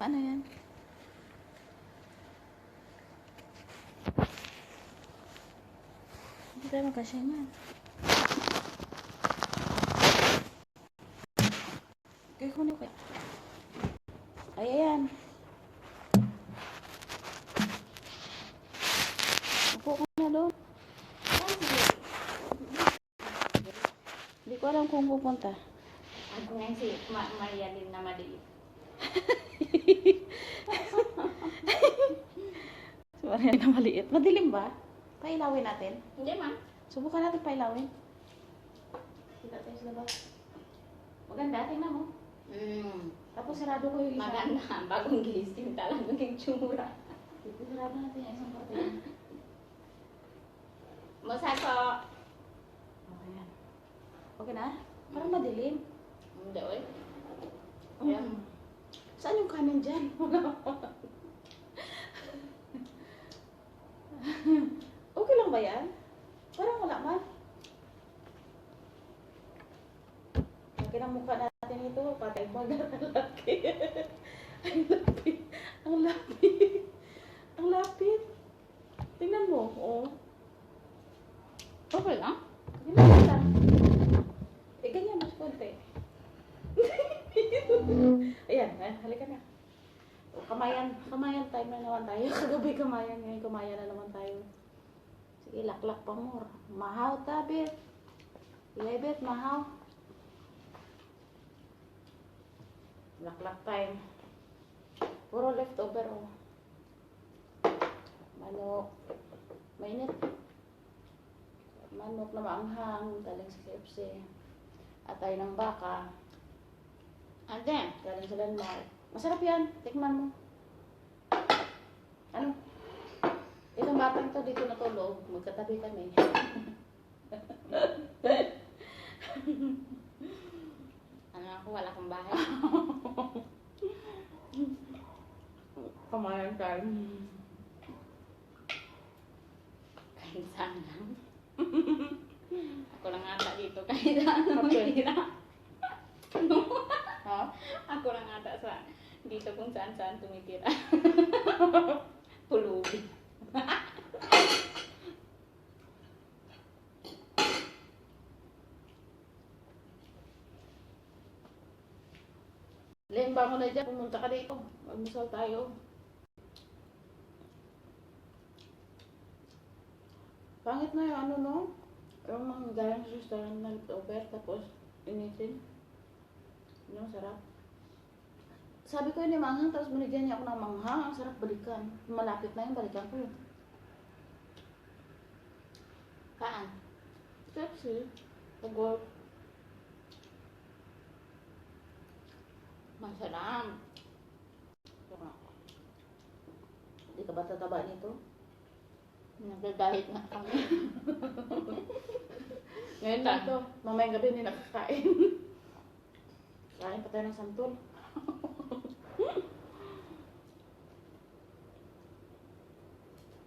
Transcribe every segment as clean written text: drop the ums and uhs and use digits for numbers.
Paano yan? Hindi tayo magkasya niyan. Okay, kunin ko. Ay, ayan. Upo ko na doon. Hindi ko alam kung pupunta. Ako ngayon si Maria din na maliit. Sorry na maliit. Madilim ba? Pailawin natin. Hindi man. Subukan natin pailawin. Kita tayo sa labas. Maganda, tingnan mo. Tapos sarado ko yung isa. Maganda. Bagong gising talagang yung tsura. Sarado natin yung isang parte. Masa ko. Okay yan. Okay na? Parang madilim. Hindi, oy. Ayan. Saan yung kanin dyan? Okay lang ba yan? Parang wala man. Laki ng mukha natin ito. Patay bagar ang laki. Ang lapit. Ang lapit. Ang lapit. Tingnan mo. Oh. Okay lang. Ganyan lang. Eh, ganyan mas konti. Ayan, halika na. O, kamayan time na naman tayo. Kagabi kamayan, ngayon kamayan na naman tayo. Sige, laklak pa more. Mahaw tabit. Ilebet, mahaw. Laklak time. Puro leftover, oh. Manok. Mainit. Manok na maanghang, galing sa KFC. Atay ng baka. Ate. Galing sa Denmark. Masarap yan. Tikman mo. Ano? Itong batang to dito natulog. Magkatabi kami. Ano ako, wala akong bahay. Kamayan time. Kahit saan lang. Ako lang ata dito kahit saan lang Okay. tira. Ha? Ako lang ata sa dito kung saan-saan tumitira. Pulubi. Lemba mo na dyan. Pumunta ka dito. Magmusal tayo. Pangit na yung ano, no? Yung mga galing sa restaurant na leftover. Tapos, initin. Ano, sarap. Sabi ko yun yung manghang, tapos binigyan niya ako ng manghang. Ang sarap balikan. Malapit na yung balikan ko yun. Kaan? Sexy. Pagod. Masarap. Hindi ka ba tataba nito? Nagdadahit na kami. Ngayon lang to. Mamayang gabi hindi nakakain. Kain pa tayo ng santol.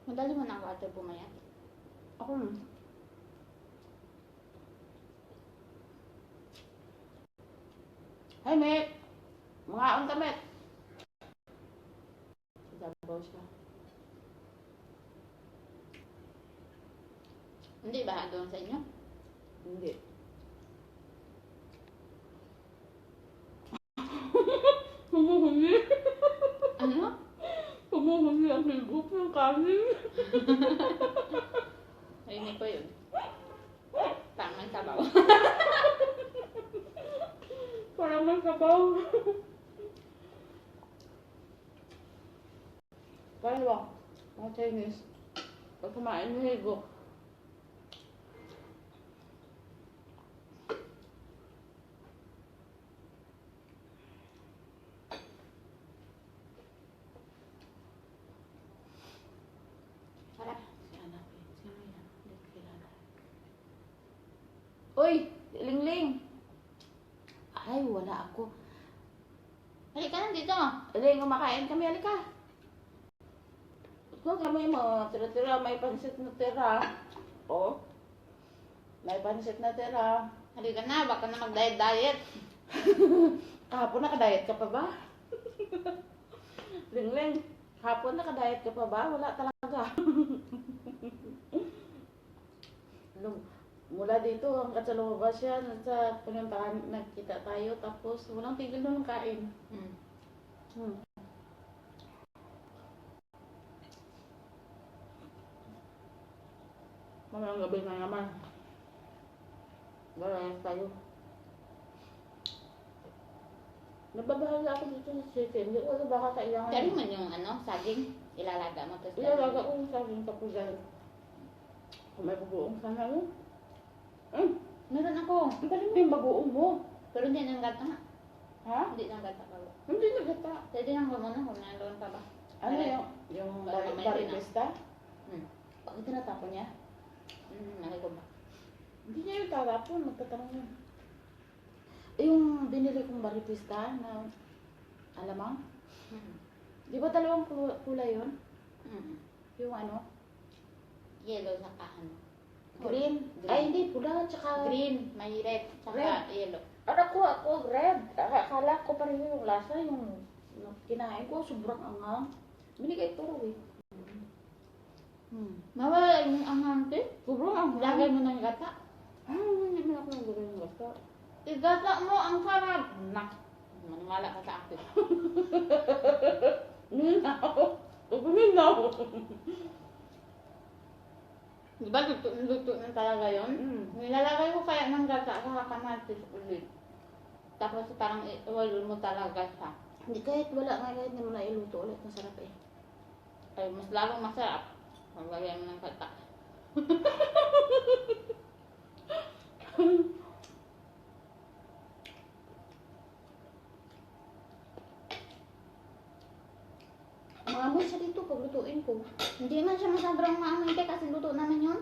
Madali mo na ako ate pumayat. Ako Hi, mate! Mga on ka, mate! Sabaw siya. Hindi ba doon sa inyo? Hindi. Humuhungi. Ano? Humuhungi ang hilbok ng kanin. Rinig ko yun. Tamang sabaw. Parang may sabaw. Parang ba? Mga Chinese. Pag kumain ng hilbok. Sarap. Hanapin. Sino yan? Hindi ko kilala. Uy! Lingling! Ay, wala ako. Halika na dito. Ling, kumakain kami. Halika. Kung kami mo, tira-tira, may pansit na tira. Oh. May pansit na tira. Halika na, baka na mag-diet-diet. Kahapon nakadiet ka pa ba? Lingling, hapon nakadayet ka pa ba? Wala talaga. Mula dito hanggang sa lumabas yan, sa pinuntahan, nagkita tayo, tapos walang tigil na ng kain. Hmm. Mamayang gabi na naman. Balayas tayo. Nababahala ako dito sa chicken. Hindi ko baka kailangan. Kaya man yung saging, ilalaga mo. Tapos Ilalaga ko yung saging tapos dahil. Kung may bagoong sana mo. Meron ako. Ang galing mo yung bagoong mo. Pero hindi nang gata nga. Ha? Hindi nang gata ka. Hindi nagata. Pwede nang muna kung nandoon ka ba. Ano yung Para may baribesta? Bakit tinatapon niya? Malay ko ba? Hindi niya yung tatapon. Magtatanong yun. Yung binili kong baribesta na alamang. Di ba dalawang kulay yun? Yung Yellow sa green. Ay hindi, pula tsaka Green, may red, tsaka Red. yellow. Ako red. Akala ko pa rin yung lasa, yung kinain ko, sobrang anghang. Binigay ko raw eh. Mawala yung anghang Sobrang anghang. Lagay mo ng gata. Hindi mo ako nagawin yung gata. Igata mo ang sarap. Maniwala ka sa akin. Ninaw. Ninaw. Di ba luto na talaga yun? Nilalagay ko kaya ng gata sa kamatis ulit. Tapos parang iwalo mo talaga siya. Hindi kahit wala nga, kahit hindi mo na iluto ulit, masarap eh. Ay, mas lalong masarap. Maglagay mo ng gata. Maamoy siya dito pag lutuin ko. Hindi man siya masobrang maamoy kasi luto naman yun.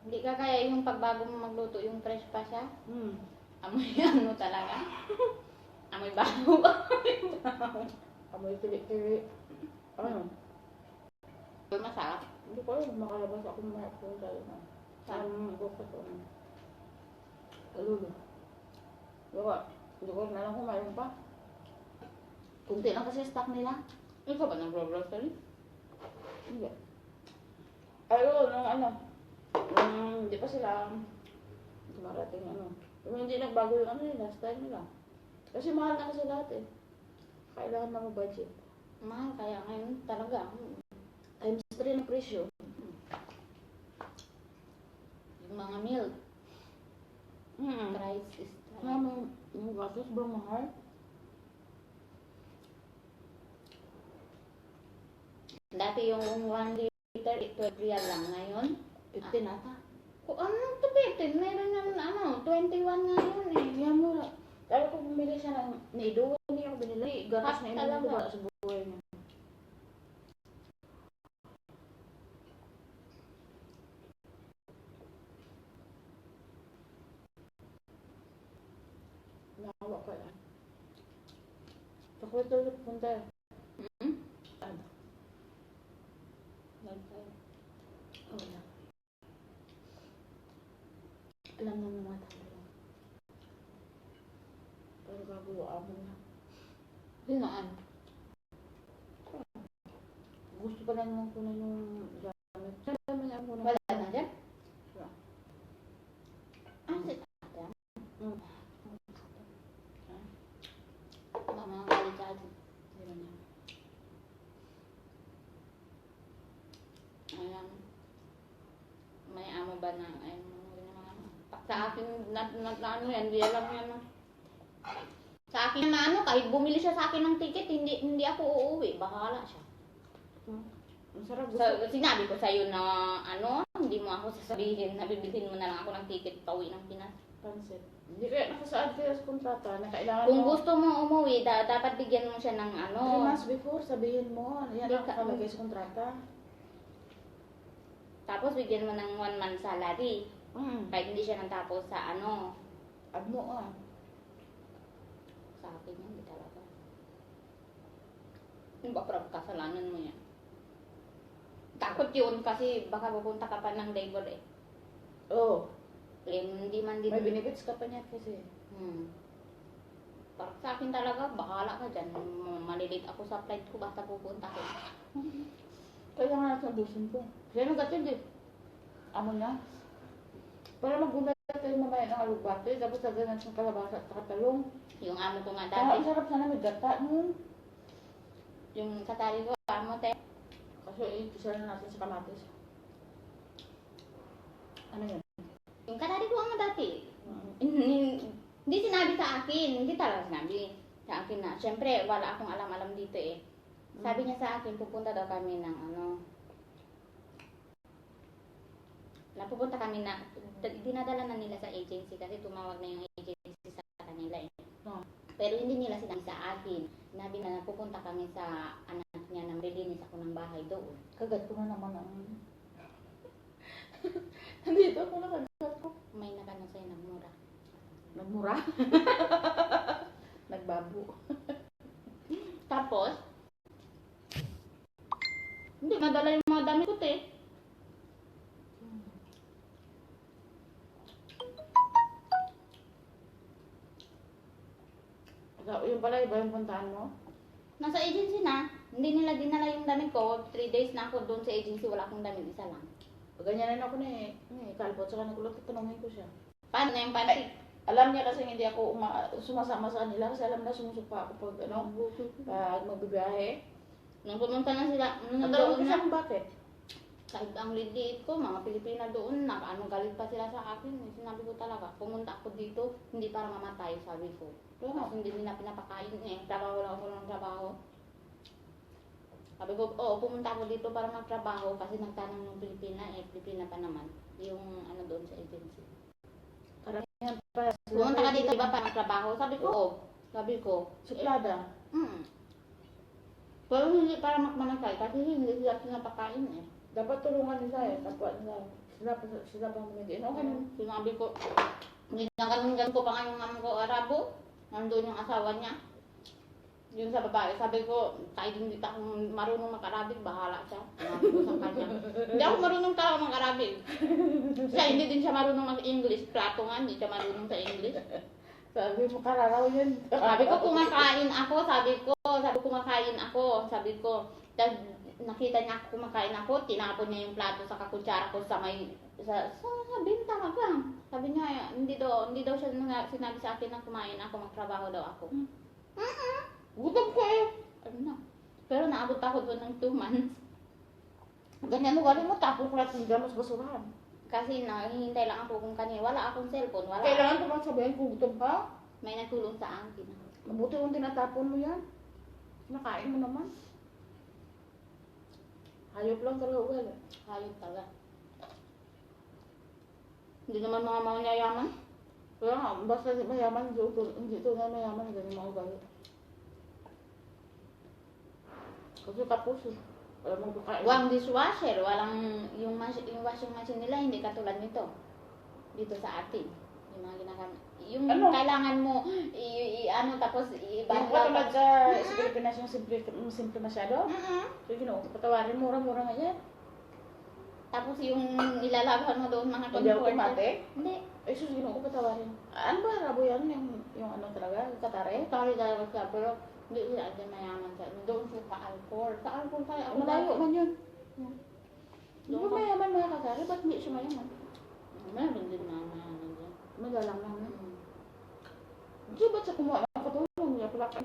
Hindi ka kaya yung pagbago mo magluto, yung fresh pa siya. Amoy talaga. Amoy bago. Amoy tili-tili. Ano? Pero masarap. Hindi ko alam, makalabas ako mga po tayo na. Saan ko pa ito? Kalulo. Hindi ko na lang kung mayroon pa. Kunti lang kasi stock nila. Ikaw ba nag-grocery? Hindi. Ayun, hindi pa sila dumarating Yung hindi nagbago yung last time nila. Kasi mahal na kasi lahat eh. Kailangan na mo budget. Mahal kaya ngayon talaga. Times 3 ng presyo. Yung mga milk. Price is Yung gastos, sobrang mahal. Dati yung 1 liter, 12 real lang. Ngayon, 15 ata. kung ano to 15? Meron naman 21 ngayon eh. Kaya mura. Lalo ko bumili siya ng nido, hindi ako binili. Gatas na Talaga. ino ko ba sa buhay niya. Nakawa ka lang. Sa kwento ulit punta. Ano? Wala. Alam na ng mga tao. Pero gagawa mo na. Dinaan. Gusto pa lang naman kunin yung gamit. Alam mo na ako na. Wala na dyan? Wala. Si tata. Mga kalit-kalit. Hindi man yan. Ayan. May amo ba na sa akin yan, hindi alam yan. Sa akin na kahit bumili siya sa akin ng ticket, hindi ako uuwi, bahala siya. Ang sarap. Sinabi ko sa'yo na hindi mo ako sasabihin, nabibilhin mo na lang ako ng ticket pauwi ng Pinas. Pansit. Hindi kaya nakasaad kayo sa kontrata na kailangan Kung mo. gusto mo umuwi, dapat bigyan mo siya ng 3 months before, sabihin mo. Yan Hindi ang ka- nakalagay sa kontrata. Tapos bigyan mo ng 1 month salary. Kahit hindi siya natapos sa Add mo sa akin yan, hindi talaga. Yung ba, kasalanan mo yan. Takot yun kasi baka pupunta ka pa ng labor eh. Oo. Hindi man din. May benefits ka pa niya kasi. Para sa akin talaga, bahala ka dyan. Malilate ako sa flight ko, basta pupunta ko. Kaya nga natin abusin ko. Kaya nagatid eh. Amo na. Para magulat tayo mamaya ng alugbate, tapos lagyan natin ng kalabasa at katalong. Yung amo ko nga Kaya ang dati, sarap sana may gata nun. yung katari ko, amo te. Kaso ikisa na natin sa kamatis. Ano yun? Yung katari ko amo dati, Mm. hindi sinabi sa akin, hindi talaga sinabi sa akin na, syempre, wala akong alam-alam dito eh. Sabi niya sa akin, pupunta daw kami ng pupunta kami na, dinadala na nila sa agency kasi tumawag na yung agency sa kanila eh. Oh. Pero hindi nila sinabi sa akin. Sinabi na pupunta kami sa anak niya nang rilinis ako ng bahay doon. Kagat ko na naman ang... Nandito ako nakagat ko. May nakano sa'yo nagmura. Nagmura? Nagbabo. Tapos, hindi madala yung mga damit ko te. Yung pala, iba yung puntahan mo? Nasa agency na. Hindi nila dinala yung damit ko. 3 days na ako doon sa agency. Wala akong damit. Isa lang. Ganyan na ako ni Kalbot, saka nagulat at tanongin ko siya. Paano na yung panty? Alam niya kasi hindi ako sumasama sa kanila kasi alam na sumusupa ako pag pag magbibiyahe. Nung pumunta na sila, nung Natanong ko doon siya na, kung bakit. kahit ang liit ko, mga Pilipina doon, galit pa sila sa akin. Sinabi ko talaga, pumunta ako dito, hindi para mamatay, sabi ko. Kaya nga. Kasi hindi nila pinapakain eh, trabaho lang ako ng trabaho. Sabi ko, oo, pumunta ako dito para magtrabaho kasi nagtanong ng Pilipina, Pilipina pa naman, yung doon sa agency. Karamihan pa. Pumunta ka dito, iba para magtrabaho? Sabi ko, oo. Sabi ko, Suplada. pero hindi para magmanakay kasi hindi sila pinapakain eh. Dapat tulungan nila eh. Kapwa nila. Sila bang hindi. Okay. Sinabi ko, ginaganon ko pa nga yung amo ko Arabo, nandun yung asawa niya. Yun sa babae, sabi ko, kahit hindi pa akong marunong mag-Arabic, bahala siya. Sinabi ko sa kanya. Hindi ako marunong talaga mag-Arabic. Siya, hindi din siya marunong mag-English. Plato nga, hindi siya marunong sa English. Sabi mo kararaw yun. Sabi ko, kumakain ako, sabi ko, kumakain ako, sabi ko. Tapos, nakita niya ako kumakain ako, tinapon niya yung plato sa kakutsara ko sa binta ka. Sabi niya, hindi daw siya sinabi sa akin na kumain ako, magtrabaho daw ako. Gutom ko eh. Ano na? Pero naabot ako doon ng 2 months. Ganyan mo, galing mo, tapos ko natin dyan mas basurahan. Kasi nahihintay lang ako kung kanina. Wala akong cellphone, wala. Kailangan ko bang sabihin kung gutom ka? May nagtulong sa akin. Mabuti kung tinatapon mo yan. Nakain mo naman. Hayop lang talaga ugal eh. Hayop talaga. Hindi naman mga mayayaman. Kaya nga, basta mayaman, hindi ito na mayaman, ganyan mga ugali. Kasi tapos eh. Wala mong kakain. Walang dishwasher, walang yung washing machine nila hindi katulad nito. Dito sa atin. Yung mga ginagamit. Yung Ano? kailangan mo tapos Yung katulad sa Pilipinas yung simple masyado. So, patawarin, mura-mura nga yan. Tapos yung ilalaban mo doon mga Hindi ako comforter. kumate. Hindi. Ay, sus, ko patawarin. Ano ba, rabo yan? Yung ano talaga, yung katare? Sorry talaga siya, pero hindi sila dyan mayaman siya. Doon siya sa alcohol. Sa alcohol tayo. Malayo man yun. Hindi Doon ba mayaman mga katare? Ba't hindi siya mayaman? Meron din na mayaman dyan. Magalang lang na. So, ba't sa kumuha ng katulong niya? Pala ka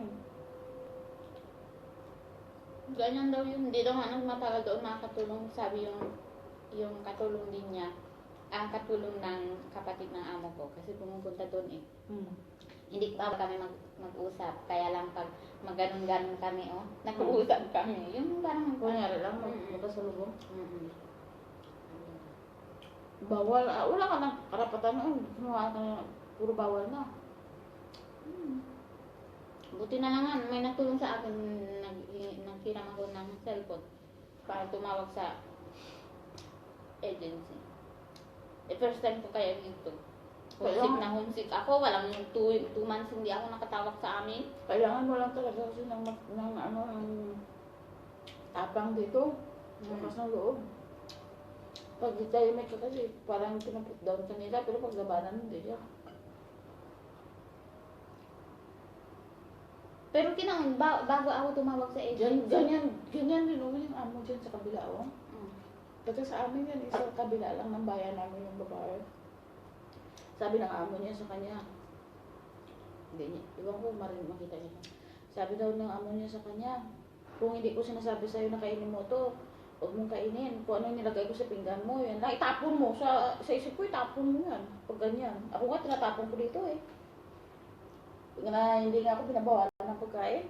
Ganyan daw yun. Hindi daw nga nagmatagal doon makakatulong. Sabi yung katulong din niya. Ang katulong ng kapatid ng amo ko. Kasi pumupunta doon eh. Hindi pa kami mag-usap. Kaya lang pag maganon-ganon kami, nag-uusap kami. Yung parang Kunyari lang, magkasalubong. Mm-mm. Bawal. Wala ka ng karapatan. Kumuha ka na. Puro bawal na. Buti na lang nga, may nagtulong sa akin. Nagkiram ako ng cellphone para tumawag sa agency. First time ko kaya dito. Homesick ako. Walang 2 months hindi ako nakatawag sa amin. Kailangan mo lang talaga kasi ng tapang dito. Lakas ng loob. Pag di tayo may kasi parang pinaput down ka nila pero pag labanan hindi siya. Pero bago ako tumawag sa agency. Ganyan din yung amo dyan sa kabila, oh. Mm. Kasi sa amin yan, sa kabila lang ng bayan namin yung babae. Sabi ng amo niya sa kanya, hindi niya, iwan ko makita niya. Sabi daw ng amo niya sa kanya, kung hindi ko sinasabi sa'yo na kainin mo to, huwag mong kainin. Kung ano yung nilagay ko sa pinggan mo, yan lang, itapon mo. Sa isip ko, itapon mo yan. Pag ganyan. Ako nga, tinatapon ko dito eh. Hindi nga ako binabawalan ng pagkain.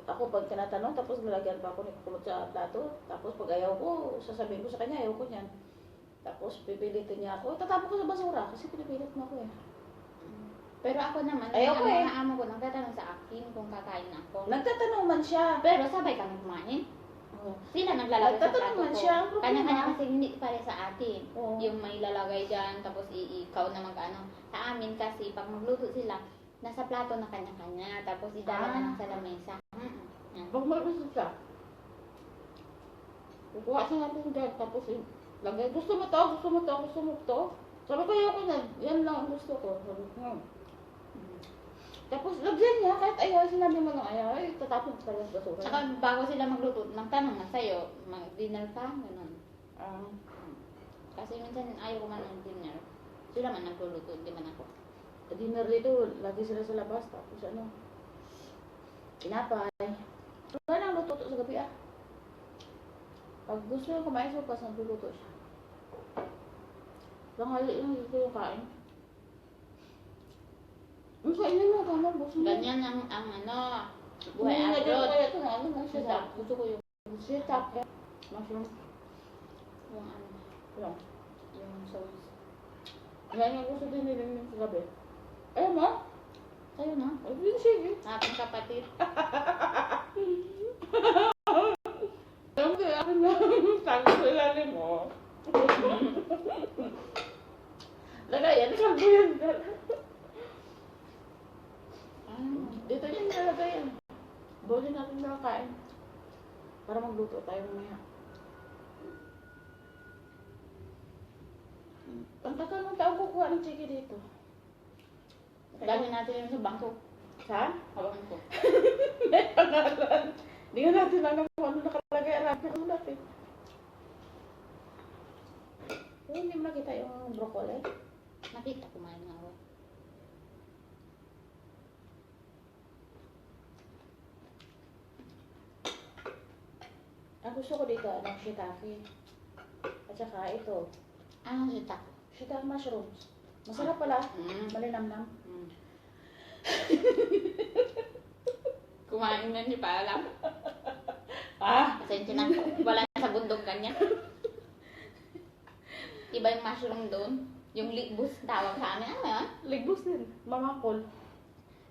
Ako pag tinatanong, tapos lalagyan pa ako ni kulot sa plato. Tapos pag ayaw ko, sasabihin ko sa kanya, ayaw ko niyan. Tapos pipilitin niya ako, tatapon ko sa basura kasi pinipilit mo ako eh. Pero ako naman, Ayoko ang eh. mga amo ko nagtatanong sa akin kung kakain ako. Nagtatanong man siya. Pero sabay kami kumain. Oh. Sila naglalagay sa Nagtatanong plato man ko. siya, ang problema. Kanya-kanya kasi hindi pare sa atin. Oo. Yung may lalagay dyan, tapos ikaw na mag-ano. Sa amin kasi, pag magluto sila, nasa plato na kanya-kanya, tapos idala na lang sa lamesa. Yan. Pag mag-usap siya, kukuha siya natin dyan, tapos lagay, gusto mo to, gusto mo to, gusto mo to. Sabi ko, ayoko na, yan lang ang gusto ko. Sabi ko, tapos lagyan niya, kahit ayaw sinabi mo ng ayaw, ay tatapon ko pala sa basura. Tsaka bago sila magluto, magtanong na sa'yo, mag-dinner ka, gano'n. Kasi minsan ayaw ko man ng dinner. Sila man nagluluto, hindi man ako. Sa dinner dito, lagi sila sa labas, tapos ano, tinapay. Wala nang luto to sa gabi ah. Pag gusto niya kumain sa bukas, nagluluto siya. Langhali yung gusto yung kain. Ang kainin mo, kamo, gusto mo. Ganyan ang ano, buhay abroad. Kaya ito na, ano na siya. Sitap. Gusto ko yung Sitap. Mushroom. yung ano, Yan. yung sauce. Yan yung gusto din nila yung sa gabi. Ayaw mo? Sa'yo na. Ay, yun sige. Ating kapatid. Alam ko, akin na. Sabi ko ilalim mo. Lagayan, sabi yan. Dito niya nilalagayan. Bawalin natin nakakain. Para magluto tayo mamaya. Ang tagal ng taong kukuha ng chiki dito. Lagi natin yung sa bangko. Saan? Hawakan ko. May pangalan. Hindi nga natin alam kung ano nakalagay. Alam ko natin. Hindi mo nakita yung broccoli? Nakita, kumain nga ako. Ang gusto ko dito, shiitake. At saka ito, Ano sita? shiitake mushrooms. Masarap pala. Malinamnam. Kumain na, hindi pa alam. Ah! Pasensya na. Wala na sa bundok kanya. Iba yung mushroom doon. Yung ligbus, tawag sa amin. Ano yun? Ligbos din. Mamakol.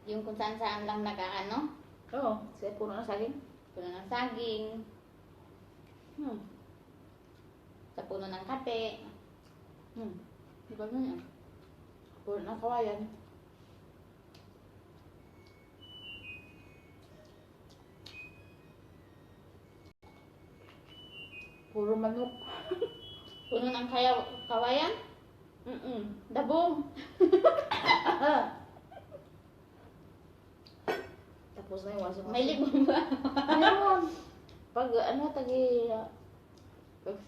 Yung kung saan-saan lang nag-ano. Oo. Kasi puno na saging. Puno ng saging. Sa puno ng kate. Diba ganyan? Puno ng kawayan. Puro manok. Puno ng kawayan. Dabong. Tapos na yung wasong. May libong ba? Meron. Pag ano, pag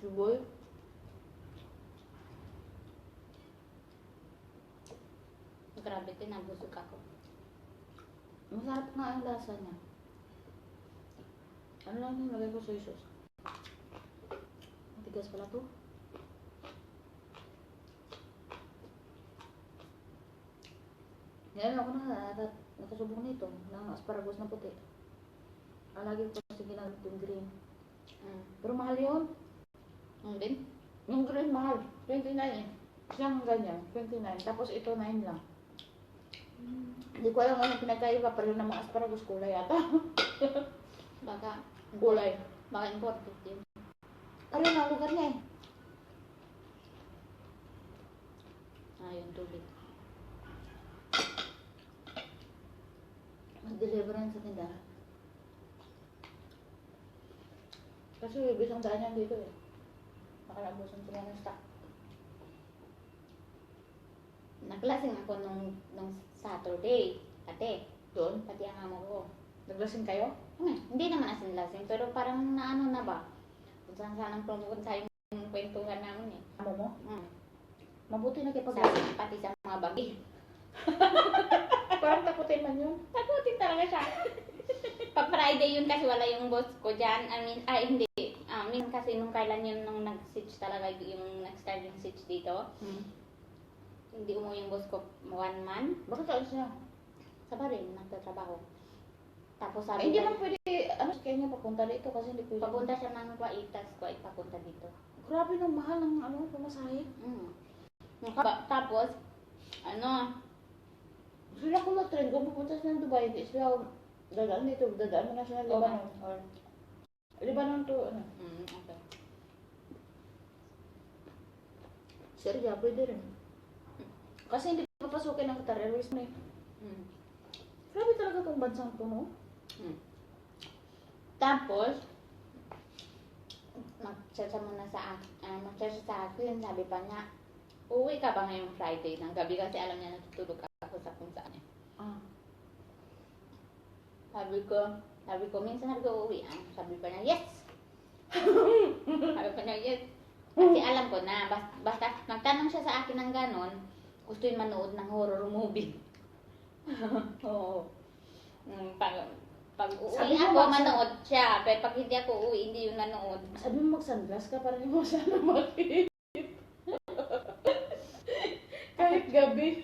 suboy. Grabe, tinabusog ako. Masarap nga ang lasa niya. Ano lang yung lagay ko soy sauce? Matigas pala to. Ngayon ako nakasubok nito ng asparagus na puti. Ang lagi ko kasi ginamit yung green. Pero mahal yun. Ang din? Yung green mahal. 29 eh. Siyang ganyan. 29. Tapos ito 9 lang. Hindi ko alam ano pinagkaiba. Pero ng mga asparagus kulay yata. Baka, Kulay. baka imported yun. Ano na lugar niya eh. Yung tubig. Mag-deliveran sa tindahan. Kasi bisang daan yan dito eh. Nakalabusan sila ng stock. Naglasing ako nung Saturday. Ate, Doon? pati ang amo ko. Naglasing kayo? Hindi naman asin-lasing, pero parang naano na ba? Kung saan saan ang pumunta yung kwentuhan namin eh. Amo mo? Mm. Mabuti na kayo Pati sa mga bagi. Parang takutin man yun. Takutin talaga siya. Pag Friday yun kasi wala yung boss ko dyan. Hindi. Minsan kasi nung kailan yun nung nag-switch talaga yung nag-start yung switch dito. Hindi umuwi yung boss ko 1 month. Bakit saan siya? Sa pa rin, nagtatrabaho. Tapos Ay, sabi hindi ko, man pwede, ano, sa kanya papunta dito kasi hindi pwede. papunta siya ng Kuwaitas, Kuwait papunta dito. Grabe nang mahal ng ano, pamasahe. Tapos, ano, Sila ko na trend, kung pupunta sila ng Dubai, hindi sila dadaan dito, dadaan mo na sila ng Lebanon. or, Lebanon to, ano, okay. Syria, pwede rin. Kasi hindi papasukin ng terrorist na eh. Grabe talaga itong bansang to, no? Tapos, mag-chat siya muna sa akin, mag-chat siya sa akin, sabi pa niya, uwi ka ba ngayong Friday ng gabi kasi alam niya natutulog ako sa kung saan eh. Sabi ko, minsan sabi ko uwi. Sabi pa niya, yes! Sabi pa niya, yes. Kasi alam ko na, basta nagtanong siya sa akin ng ganon, gusto yung manood ng horror movie. Oo. Pag Sabi uwi mo, ako, manood siya. Pero pag hindi ako uwi, hindi yung nanood. Sabi mo mag-sunglass ka para hindi mo sana makita. Kahit gabi.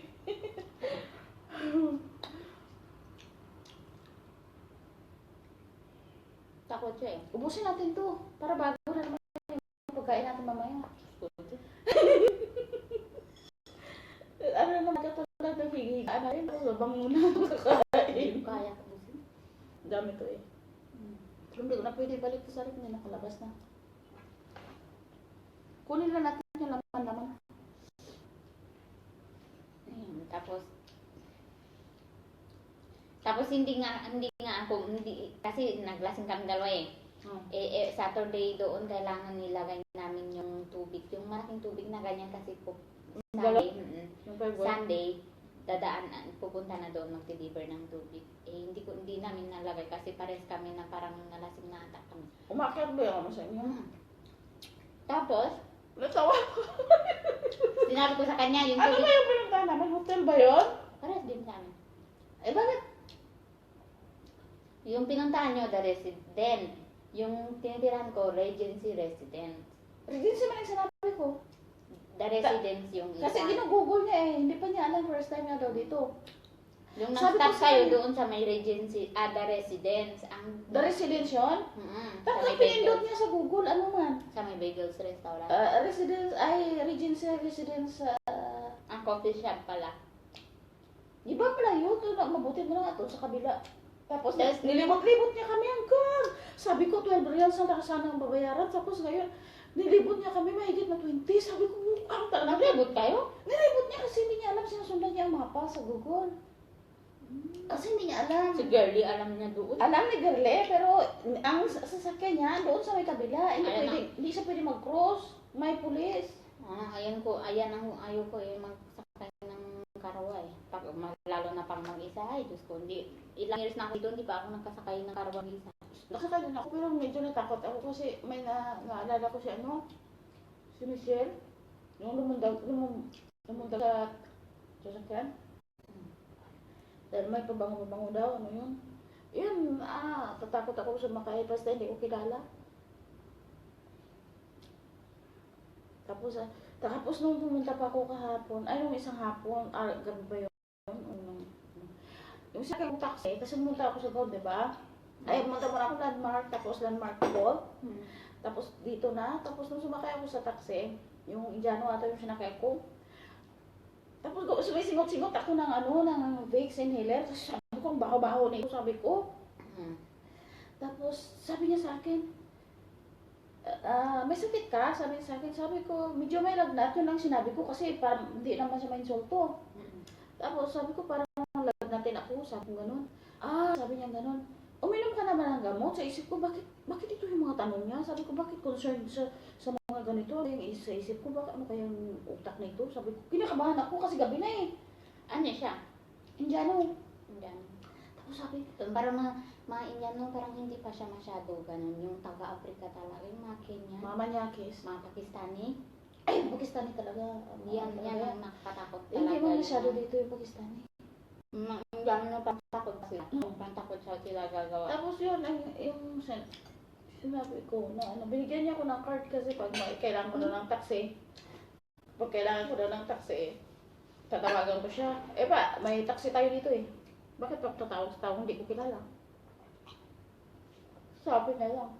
Takot siya eh. Ubusin natin to. Para bago na naman yung pagkain natin mamaya. Ano naman katulad ng higigaan natin. Labang muna kakain. Kaya ko busin. Dami to eh. Pero hindi ko na pwede balik sa sarap niya. Nakalabas na. Kunin lang natin yung laman naman. Ayun, tapos hindi nga ako, kasi naglasing kami dalawa eh. Saturday doon kailangan nilagay namin yung tubig, yung malaking tubig na ganyan kasi po. Sunday, pupunta na doon mag-deliver ng tubig. Hindi namin nalagay kasi pares kami na parang nalasing na ata kami. Umakyat ba yung ano sa inyo? Tapos, Natawa. sinabi ko sa kanya yung Ano tubig. ba yung pinuntahan namin? Hotel ba yun? Pares din sa amin. Eh bakit? Yung pinuntahan nyo, the resident. Yung tinitirahan ko, Regency Residence. Regency man yung sinabi ko. The residence yung isa. Kasi ginugugol niya eh. Hindi pa niya alam first time niya daw dito. Yung Sabi nag-stop ko sa kayo kanya- doon sa may Regency, the residence. The residence yun? Sa Tapos may pinindot bagels. niya sa Google, ano man? Sa may bagels restaurant. Residence, Regency Residence. Ang coffee shop pala. Iba pala yun. Ito, mabuti mo na nga ito sa kabila. Tapos Yes. nilibot-libot niya kami hanggang. Sabi ko 12 reals ang nakasana ang babayaran. Tapos ngayon, nilibot niya kami mahigit na 20. Sabi ko, ang talaga. Naglibot kayo? Nilibot niya kasi hindi niya alam. Sinusundan niya ang mapa sa Google. Kasi hindi niya alam. Si Girlie, alam niya doon. Alam ni Gerle, pero ang sasakyan niya doon sa may kabila. Ayan Hindi siya pwede mag-cross. May pulis. Ayan ang ayaw ko eh, magsakay ng karawa eh. Lalo na pang mag-isa, ay Diyos ko, ilang years na ako dito, hindi pa ako nagkasakay ng karawa mag-isa. Nakasakay din ako pero medyo natakot ako kasi may naalala ko si si Michelle. Yung lumundag sa sasakyan. Dahil may pabango daw, ano yun. Yun, tatakot ako sa makay, basta hindi ko kilala. Tapos nung pumunta pa ako kahapon, nung isang hapon, gabi ba yun? Yung sa kayong taxi, kasi pumunta ako sa Gold, di ba? Ay, pumunta muna ako landmark, tapos landmark Gold. Tapos dito na, tapos nung sumakay ako sa taxi, yung Indiano ata yung sinakay ko. Tapos sumisingot-singot ako ng Vicks inhaler. Tapos sabi ko, ang baho-baho nito, sabi ko. Tapos sabi niya sa akin, may sakit ka? Sabi niya sa akin, sabi ko, medyo may lagnat. Yun lang sinabi ko kasi parang hindi naman siya mainsulto. Tapos sabi ko, parang lagnatin ako. Sabi ko gano'n. Sabi niya gano'n. Uminom ka naman ng gamot. Sa isip ko, bakit ito yung mga tanong niya? Sabi ko, bakit concerned sa mga ganito? Sa isip ko, bakit ano kayang utak na ito? Sabi ko, kinakabahan ako kasi gabi na eh. Ano siya? Indiano. Indiano. Tapos sabi, Para Indiano, parang hindi pa siya masyado ganun. Yung taga-Africa talaga, yung mga Kenya, Mama niya, kiss. mga Pakistani. Ay, Pakistani talaga. Yan talaga. ang nakakatakot talaga. Hindi mo yung masyado mga- dito yung Pakistani. Gano'n pang takot sila. Pang takot sila gagawa. Tapos yun, sinabi ko na binigyan niya ako ng card kasi pag kailangan ko na ng taxi. Pag kailangan ko na ng taxi, tatawagan ko siya. Eh ba, may taxi tayo dito eh. Bakit pag tatawag sa tao hindi ko kilala? Sabi na lang.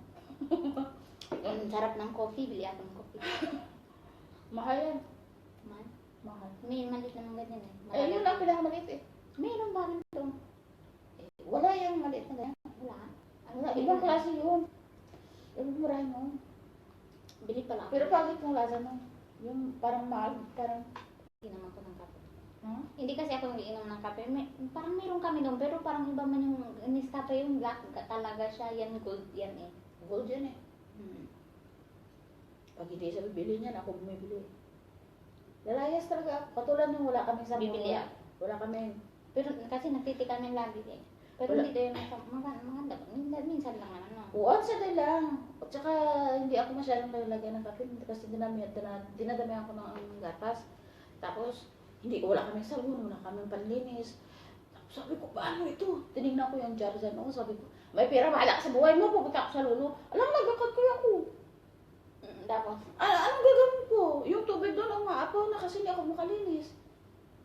Ang sarap ng coffee, bili ako ng coffee. Mahal yan. Man, Mahal. may maliit naman ganyan eh. Eh, yun lang pinakamaliit eh. Mayroon ba nito? Wala yung maliit na ganyan. Wala. Wala, ibang klase yun. Ibang murahin mo. Bili pala ako. Pero pangit yung lasa nun. Yung parang mahal, parang... Inom ako ng kape. Huh? Hindi kasi ako iinom ng kape. Parang meron kami doon, pero parang iba man yung Nescafe, yung black talaga siya. Yan gold yan eh. Gold yan eh. Hmm. Pag hindi siya bibili niyan, ako bumibili. Lalayas talaga ako. Katulad nung wala kaming sa Bibili wala, wala kaming. Pero kasi nagtiti kami lagi eh. Pero Wala. hindi tayo maganda. Minsan lang naman no. Once a day lang. At saka hindi ako masyadong nalagyan ng kape kasi dinadamihan ko ng gatas. Tapos hindi wala kaming sabon, wala kaming panlinis. Tapos sabi ko, paano ito? Tinignan ko yung jar dyan. Oh, sabi ko, may pera mahala ka sa buhay mo, pupunta ako sa lulo. Alam, nagkakat ko ako. Tapos, Anong gagawin ko? Yung tubig doon ang maapaw na kasi hindi ako makalinis.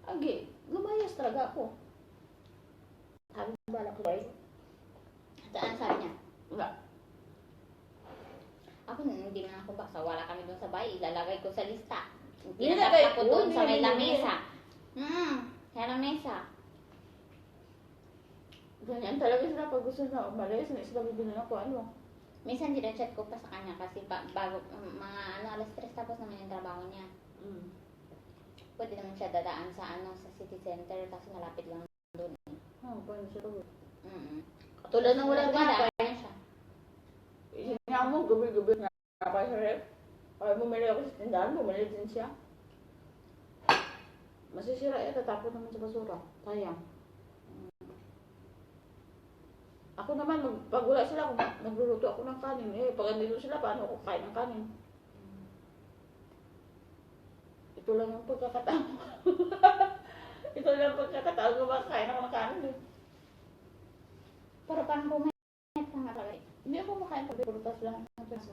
Agi, lumayas talaga ako. Sabi ko, bala ko ba? saan sabi niya? Wala. Ako hindi na ako basta wala kami doon sa bahay, ilalagay ko sa lista. Ilalagay Pinatap ko ko, doon sa may hindi. lamesa. Sa lamesa. Ganyan talaga sila pag gusto na umalis, na sila bibili na ko ano. Minsan dinachat ko pa sa kanya kasi bago, mga alas 3 tapos naman yung trabaho niya. Pwede naman siya dadaan sa sa city center kasi malapit lang doon. Paano siya to? Mm. Katulad ng walang Dumadaan ginagawa. siya. Nga mo, gabi-gabi na pa sa rep. Ay, bumili ako sa tindahan, bumili din siya. Masisira yan, tatapon naman sa basura. Sayang. Ako naman, pag wala sila, nagluluto ako ng kanin. Eh, pag andito sila, paano ako kain ng kanin? Ito lang yung pagkakataon. Ito lang yung pagkakataon ko makakain ako ng kanin. Eh. Pero parang pumayat ka nga talaga. Hindi ako makain pag prutas lang ng peso.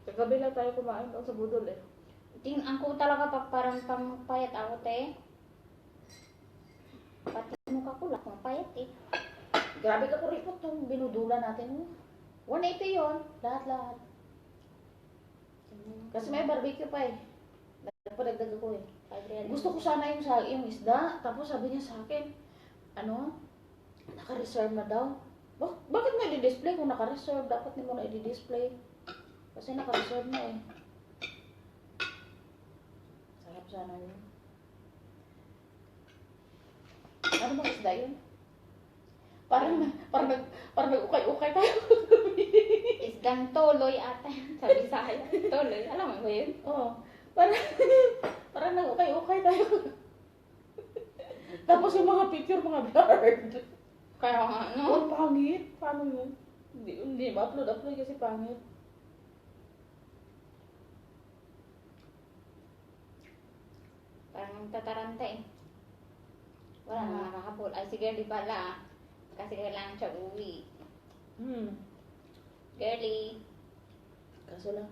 Kagabi lang tayo kumain doon sa budol eh. Tingnan ko talaga pag parang payat ako te. Pati mukha ko lang, payat eh. Grabe ka kuripot yung binudula natin. 180 yun, lahat-lahat. Kasi may barbecue pa eh. Nagpadagdag ako eh. Gusto ko sana yung isda, tapos sabi niya sa akin, naka-reserve na daw. Bakit mo i-display kung naka-reserve? Dapat hindi mo na i-display. Kasi naka-reserve na eh. Sarap sana yun. Ano bang isda yun? Parang nag-ukay-ukay tayo. Isdang toloy ata. Sabi sa akin, toloy. Alam mo ba yun? Oo. Parang nag-ukay-ukay tayo. Tapos yung mga picture, mga blurred. Kaya nga, no? Oh, pangit. Paano yun? Hindi ma-upload kasi pangit. Parang tataranta eh. Wala naman nakakapul. Ay, si Girlie pala. Kasi kailangan siya uwi. Girlie, Kaso lang.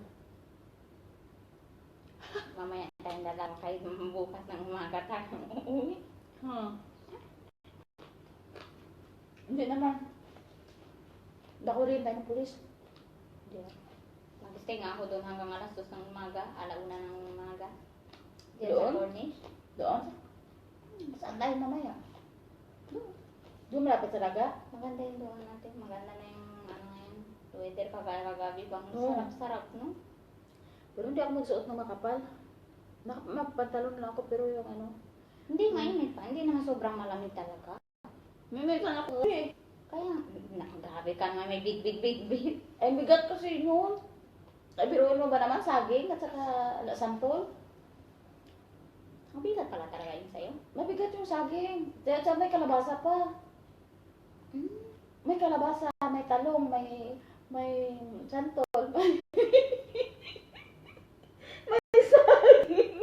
mamaya tayong dalawa kahit bukas ng umaga tayo uuwi. Hindi naman. Dako rin tayo ng pulis. Hindi. Mag-stay nga ako doon hanggang alas 2 ng umaga, alauna ng umaga. Diyan sa Doon? Cornish. Doon? Saan tayo mamaya? Doon malapit talaga? Maganda yung doon natin. Maganda na yung ngayon. Weather kagabi bang Oo. sarap-sarap, no? Pero hindi ako magsuot ng makapal. Magpantalon lang ako pero yung Hindi mainit pa. Hindi naman sobrang malamig talaga. May lang ako eh. Kaya, grabe ka naman. May big. Ay, bigat kasi yun. Ay, biruin mo ba naman saging at saka santol? Mabigat pala talaga yun sa'yo. Mabigat yung saging. Dahil may kalabasa pa. Hmm. May kalabasa, may talong, may santol, may saging.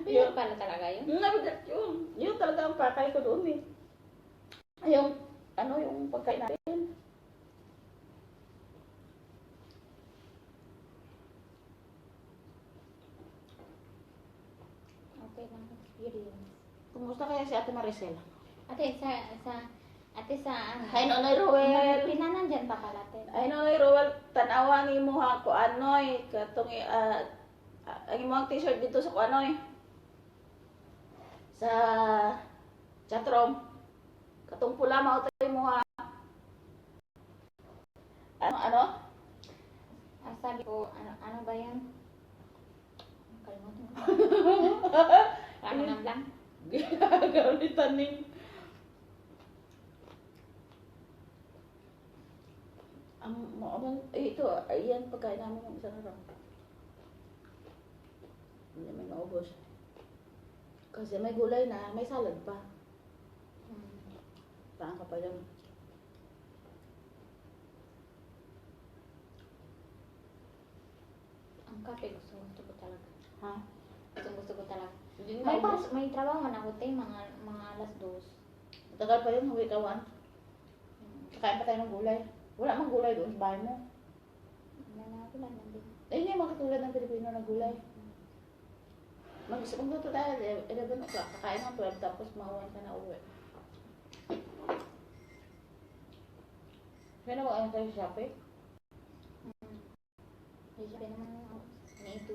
Mabigat pala talaga yun. Mabigat yun. Yun talaga ang pakay ko doon eh. Yung, yung pagkain natin. Okay lang experience. Kumusta kaya si Ate Maricel? Ate, ano? Hi, Nonoy Roel. Pinanan dyan pa pala, te. Ay, Nonoy Roel, tanawa ng imo ha, kuanoy. Katong, ang imo t-shirt dito sa kuanoy. Sa chatroom. Katong pula, mautay mo ha. Ano? Ang sabi ko, ano ba yan? Kalimutan ko. Ano lang lang? Gagawin ni Taning. Ito, ayan pagkain namin ng isang araw. Hindi naman naubos. Kasi may gulay na, may salad pa. Saan ka pa yan? Ang kape, gusto ko talaga. Ha? Gusto ko talaga. Hindi May naubos. may trabaho man ako, te, mga alas 2. Tagal pa yun, huwi kawan. Kakain pa tayo ng gulay. Wala mang gulay doon sa bahay mo. Wala na din. Eh, hindi mga katulad ng Pilipino na gulay. Magluto tayo, 11 o'clock. Kakain ng 12, tapos mauwan ka na uwi. Kaya naman tayo sa Shopee? Sabi naman ako, ito.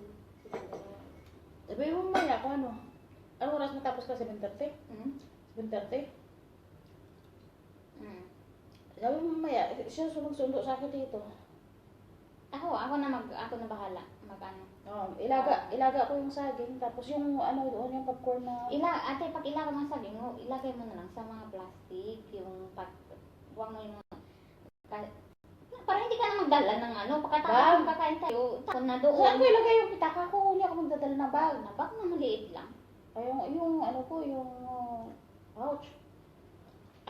Sabi mo mamaya kung ano. Anong oras matapos ka? 7:30? 7:30? Sabi mo mamaya, siya sumusundo sa akin dito. Ako na bahala. Mag-ano. Ilaga ko yung saging, tapos yung doon, yung popcorn na... Ate, pag ilaga mo sa saging mo, ilagay mo na lang sa mga plastic, yung huwag mo yung para hindi ka na magdala ng pagkatapos ng kakain tayo, takon na doon. Saan ko ilagay yung pitaka ko? Hindi ako magdadala na bag. Na bag na maliit lang. Ay, yung pouch.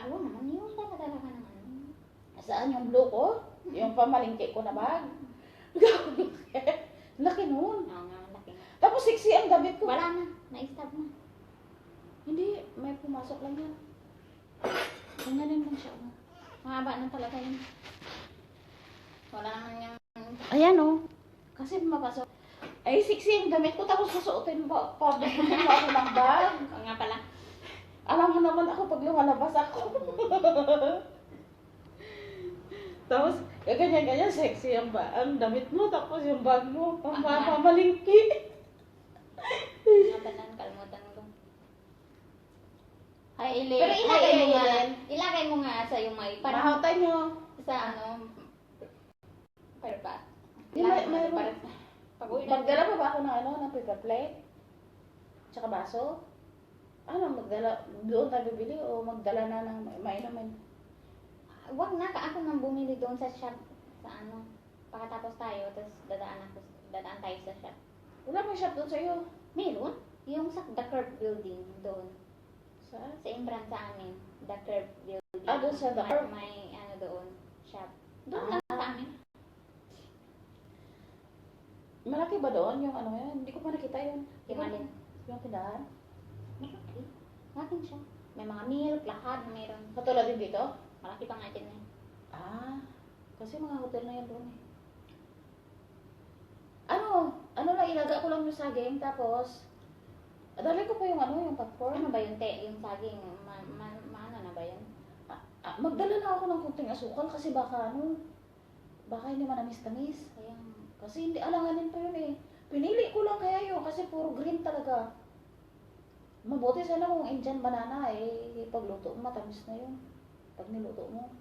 Awa naman, yung dala-dala ka ng Saan yung blue ko? Yung pamalingke ko na bag. Laki nun. Oo nga, laki nga. Tapos sexy ang damit ko. Wala na, na-stab na. Hindi, may pumasok lang yan. Ganyan lang siya. Mahaba na talaga yun. Wala naman yung... Ayan kasi mapasok. Ay, sexy ang damit ko. Tapos susuotin pa ako ng bag. Oo nga pala. Alam mo naman ako pag lumalabas ako. Tapos, ganyan-ganyan, sexy ang damit mo. Tapos yung bag mo, pamalingki. Nabalan, kalmutan ko. Ay, Ili. Pero ilagay mo nga sa yung may... Mahawtay nyo. Sa para ba? Mayroon. Pag-uwi na. Magdala pa ba ako ng paper plate? Tsaka baso? Magdala, doon tayo bibili o magdala na ng mainumin? Wag na, ako nang bumili doon sa shop, pagkatapos tayo, tapos dadaan tayo sa shop. Wala may shop doon sa'yo. Meron? Yung sa The Curve Building, doon. Saan? Sa Imbran sa amin, The Curve Building. Doon sa The Curve? May doon, shop. Doon lang sa amin. Malaki ba doon yung yan? Hindi ko pa nakita yun. Yung alin? Yung tindahan? Malaki. Malaki siya. May mga milk, lahat, meron. Katulad din dito? Malaki pa nga dyan eh. Kasi mga hotel na yan doon eh. Lang, ilaga ko lang yung saging, tapos, dali ko pa yung popcorn. Ano ba yun, te? Yung saging, ano na ba yun? Magdala na ako ng kunting asukal kasi baka hindi manamis-tamis. Kaya, Kasi hindi alanganin pa yun eh. Pinili ko lang kaya yun kasi puro green talaga. Mabuti sana kung Indian banana pagluto mo, matamis na yun. Pag niluto mo.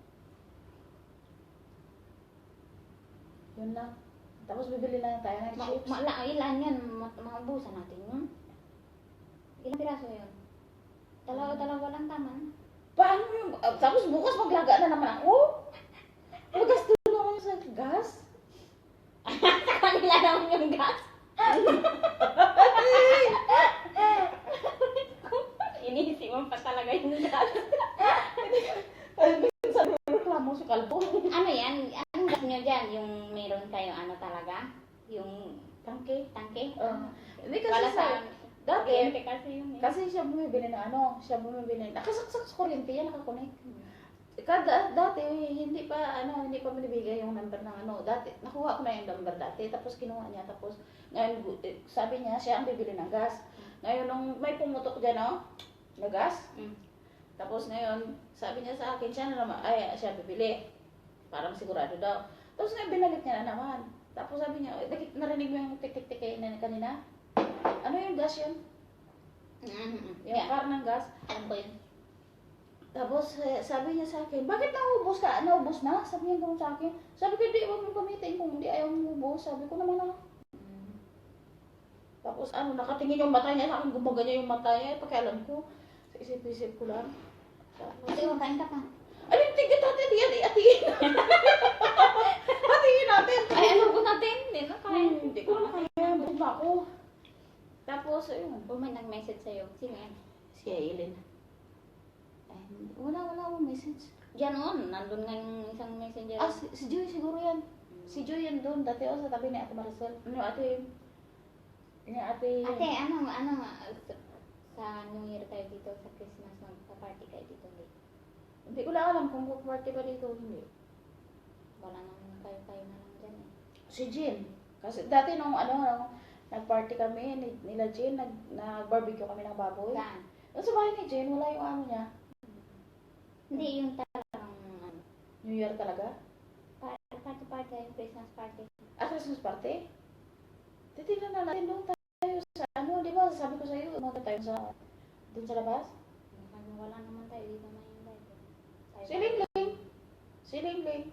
Yun lang. Tapos bibili na tayo ng chips. ilan yan? Maubusan natin yun. Ilang piraso yun? Dalawa lang tama na. Paano yun? Tapos bukas maglaga na naman ako. Magasto na ako sa gas. Sa kanila naman yung gas. kalbo. Ano yan? Anong gas nyo dyan? Yung meron kayo ano talaga? Yung Tangke. tangke? Hindi Wala kasi sa... dati, Kuryente kasi yun eh. kasi siya bumibili ng nakasaksak sa kuryente yan, nakakunik. Dati, hindi pa binibigay yung number ng ano. Dati, nakuha ko na yung number dati, tapos kinuha niya, tapos ngayon, sabi niya, siya ang bibili ng gas. Ngayon, nung may pumutok dyan, na gas, tapos ngayon, sabi niya sa akin, siya na naman, siya bibili. Parang sigurado daw. Tapos ngayon, binalik niya na naman. Tapos sabi niya, narinig mo yung tik-tik-tik na kanina? Ano yung gas yun? Yung car ng gas. Alam ko yun. Tapos sabi niya sa akin, bakit naubos ka? Naubos na? Sabi niya gano'n sa akin. Sabi ko, hindi, huwag mong gamitin kung hindi ayaw mong ubos. Sabi ko naman Tapos nakatingin yung mata niya sa akin, gumaganyan yung mata niya. Pakialam ko, sa isip-isip ko lang. Tapos, Kasi kumakain ka pa. alin, tigit natin, atingin. Atingin natin. Ay, ano po natin? Hindi na kain. Hindi ko na kaya, busog na ako. Tapos, ayun. Oh, may nag-message sa'yo. Sino yan? Si Aileen. Ay, wala akong message. Diyan on, nandun nga yung isang messenger. Si Joy siguro yan. Si Joy yan doon, dati sa tabi ni Ate Maricel. Ate, Ate, sa New Year tayo dito, sa Christmas, magpa-party kayo dito, hindi? hindi ko lang alam kung party pa dito, hindi. Wala naman kayo na lang dyan eh. Si Jean. Kasi dati nung nag-party kami, nila Jean, nag-barbecue kami ng baboy. Saan? Doon sa bahay ni Jean, wala yung ano niya. Hindi, yung talagang New Year talaga? party, yung Christmas party. Christmas party? Titignan na natin doon tayo sa di ba? Sabi ko sa'yo, umaga tayo doon sa labas. Wala naman tayo dito ngayon tayo. Si Lingling.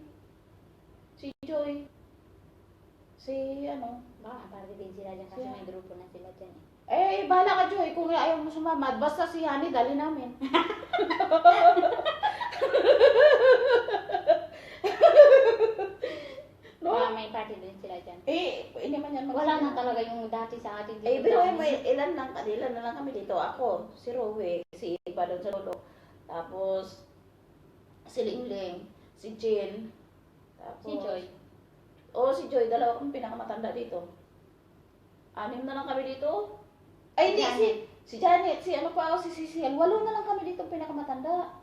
Si Joy. Si Baka party din sila dyan kasi may grupo na sila dyan eh. Bahala ka Joy, kung ayaw mo sumama, basta si Honey, dali namin. No? Baka may party din sila dyan. Hindi man yan Wala na talaga yung dati sa atin dito. pero may ilan na lang kami dito. Ako, si Rowe, si Iba doon sa lolo. Tapos, si Lingling, si Jean. Tapos, Si Joy. Si Joy. Dalawa kami pinakamatanda dito. 6 na lang kami dito. Ay, hindi. Janet. Si Janet. Si Cecil. 8 na lang kami dito pinakamatanda.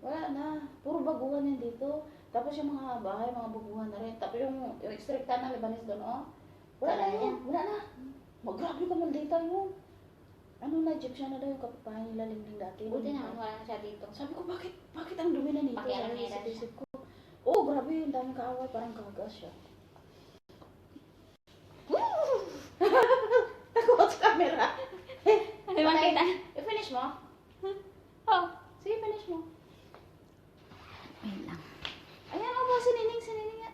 Wala na. Puro baguhan yan dito. Tapos yung mga bahay, mga baguhan na rin. Tapos yung ekstrikta ng Lebanese doon, wala na yun. Wala na. Grabe ka maldita yun. Egyptian na daw yung kapitbahay nila Lingling dati. Buti na, wala na siya dito. Sabi ko, bakit ang dumi na nito? Pakialamera siya. Isip ko. Grabe yung daming kaaway. Parang kagas siya. Takot sa camera. Ano ba kita? I-finish mo? Oh. Sige, finish mo. Wait lang. Ayan, ba? Sinining nga.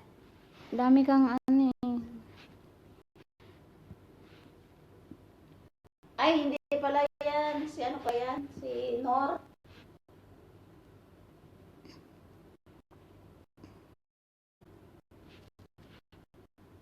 Dami kang ano eh. Ay, hindi pala yan. Si pa yan? Si Nor.